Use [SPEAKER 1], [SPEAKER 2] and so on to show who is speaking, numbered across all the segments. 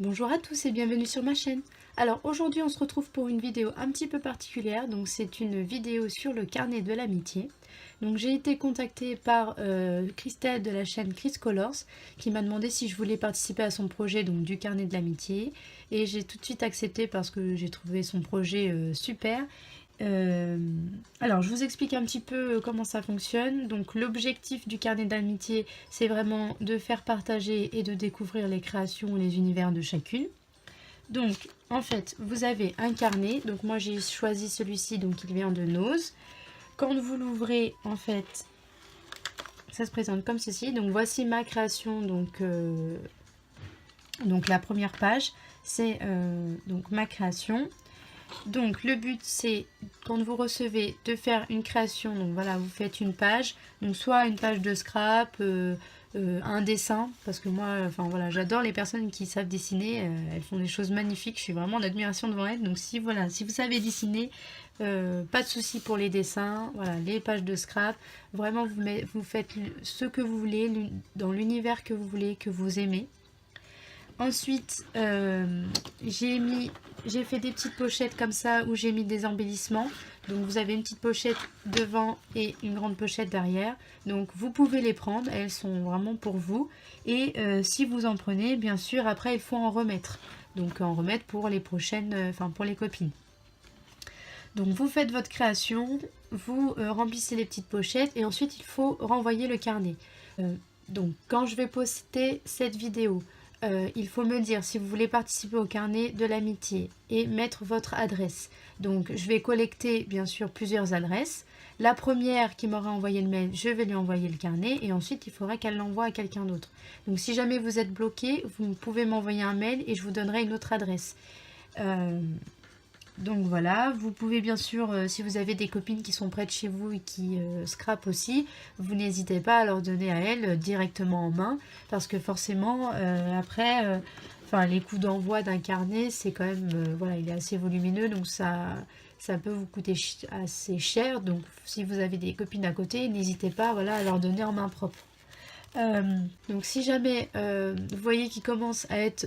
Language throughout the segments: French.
[SPEAKER 1] Bonjour à tous et bienvenue sur ma chaîne. Alors aujourd'hui on se retrouve pour une vidéo un petit peu particulière, donc c'est une vidéo sur le carnet de l'amitié. Donc j'ai été contactée par Christelle de la chaîne Chris Colors qui m'a demandé si je voulais participer à son projet donc du carnet de l'amitié et j'ai tout de suite accepté parce que j'ai trouvé son projet super. Alors, je vous explique un petit peu comment ça fonctionne. Donc, l'objectif du carnet d'amitié, c'est vraiment de faire partager et de découvrir les créations et les univers de chacune. Donc, en fait, vous avez un carnet. Donc, moi, j'ai choisi celui-ci, donc il vient de Nose. Quand vous l'ouvrez, en fait, ça se présente comme ceci. Donc, voici ma création. Donc la première page, c'est donc ma création. Donc le but c'est quand vous recevez de faire une création, donc voilà vous faites une page, donc soit une page de scrap, un dessin, parce que moi enfin voilà j'adore les personnes qui savent dessiner, elles font des choses magnifiques, je suis vraiment en admiration devant elles, donc si voilà si vous savez dessiner, pas de souci pour les dessins, voilà les pages de scrap, vraiment vous faites ce que vous voulez, dans l'univers que vous voulez, que vous aimez. Ensuite, j'ai fait des petites pochettes comme ça où j'ai mis des embellissements. Donc vous avez une petite pochette devant et une grande pochette derrière. Donc vous pouvez les prendre, elles sont vraiment pour vous. Et si vous en prenez, bien sûr, après il faut en remettre. Donc en remettre pour les prochaines, enfin pour les copines. Donc vous faites votre création, vous remplissez les petites pochettes et ensuite il faut renvoyer le carnet. Donc quand je vais poster cette vidéo, il faut me dire si vous voulez participer au carnet de l'amitié et mettre votre adresse. Donc je vais collecter bien sûr plusieurs adresses. La première qui m'aura envoyé le mail, je vais lui envoyer le carnet et ensuite il faudra qu'elle l'envoie à quelqu'un d'autre. Donc si jamais vous êtes bloqué, vous pouvez m'envoyer un mail et je vous donnerai une autre adresse. Donc voilà, vous pouvez bien sûr, si vous avez des copines qui sont près de chez vous et qui scrapent aussi, vous n'hésitez pas à leur donner à elles directement en main, parce que forcément, après, les coûts d'envoi d'un carnet, c'est quand même, voilà, il est assez volumineux, donc ça peut vous coûter assez cher. Donc si vous avez des copines à côté, n'hésitez pas, voilà, à leur donner en main propre. Donc si jamais vous voyez qu'il commence à être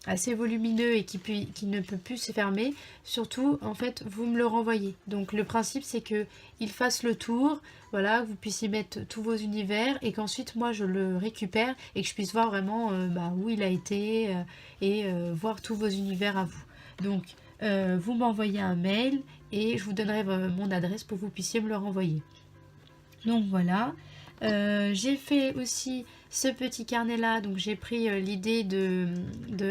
[SPEAKER 1] assez volumineux et qui ne peut plus se fermer, surtout en fait vous me le renvoyez. Donc le principe c'est que il fasse le tour, voilà, que vous puissiez mettre tous vos univers et qu'ensuite moi je le récupère et que je puisse voir vraiment où il a été et voir tous vos univers à vous. Donc vous m'envoyez un mail et je vous donnerai mon adresse pour que vous puissiez me le renvoyer. Donc voilà. J'ai fait aussi ce petit carnet là, donc j'ai pris l'idée de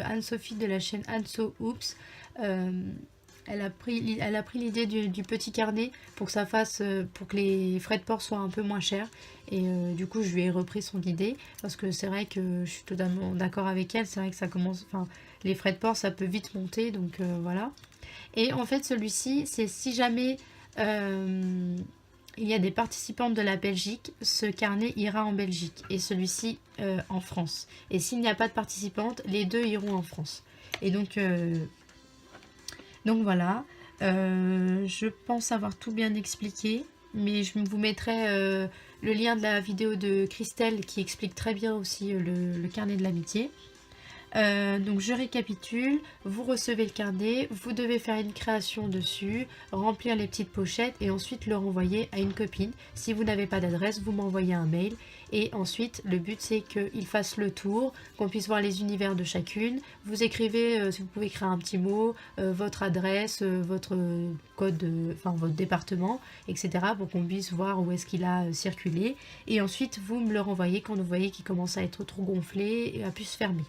[SPEAKER 1] Anne-Sophie de la chaîne Anso Oops. Elle a pris l'idée du petit carnet pour que ça fasse, pour que les frais de port soient un peu moins chers. Et du coup, je lui ai repris son idée parce que c'est vrai que je suis totalement d'accord avec elle. C'est vrai que ça commence, enfin, les frais de port ça peut vite monter, donc voilà. Et en fait, celui-ci, c'est si jamais il y a des participantes de la Belgique, ce carnet ira en Belgique et celui-ci en France. Et s'il n'y a pas de participantes, les deux iront en France. Et donc voilà, je pense avoir tout bien expliqué, mais je vous mettrai le lien de la vidéo de Christelle qui explique très bien aussi le carnet de l'amitié. Donc je récapitule, vous recevez le carnet, vous devez faire une création dessus, remplir les petites pochettes et ensuite le renvoyer à une copine. Si vous n'avez pas d'adresse, vous m'envoyez un mail et ensuite le but c'est qu'il fasse le tour, qu'on puisse voir les univers de chacune. Vous écrivez, si vous pouvez écrire un petit mot, votre adresse, votre code, votre département, etc. pour qu'on puisse voir où est-ce qu'il a circulé. Et ensuite vous me le renvoyez quand vous voyez qu'il commence à être trop gonflé et à plus se fermer.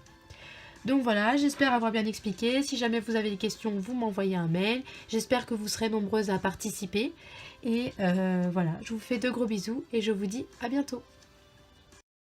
[SPEAKER 1] Donc voilà, j'espère avoir bien expliqué. Si jamais vous avez des questions, vous m'envoyez un mail. J'espère que vous serez nombreuses à participer. Et voilà, je vous fais de gros bisous et je vous dis à bientôt.